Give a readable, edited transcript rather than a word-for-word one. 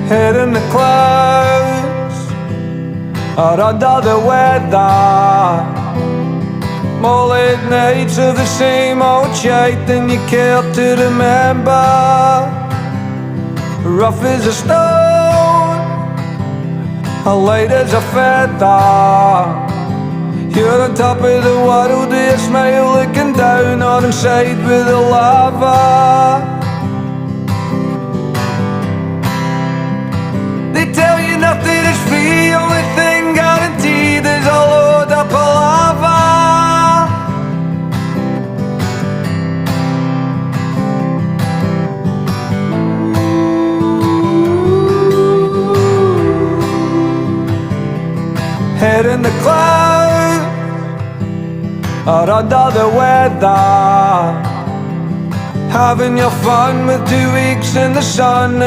Head in the clouds, out under the weather. More late nights of the same old shite than you care to remember. Rough as a stone, light as a feather. You're on top of the world, you smile looking down on inside with the lava. They tell you nothing is free, only thing guaranteed is a load of palaver. Head in the clouds, out under the weather. Having your fun with 2 weeks in the sun.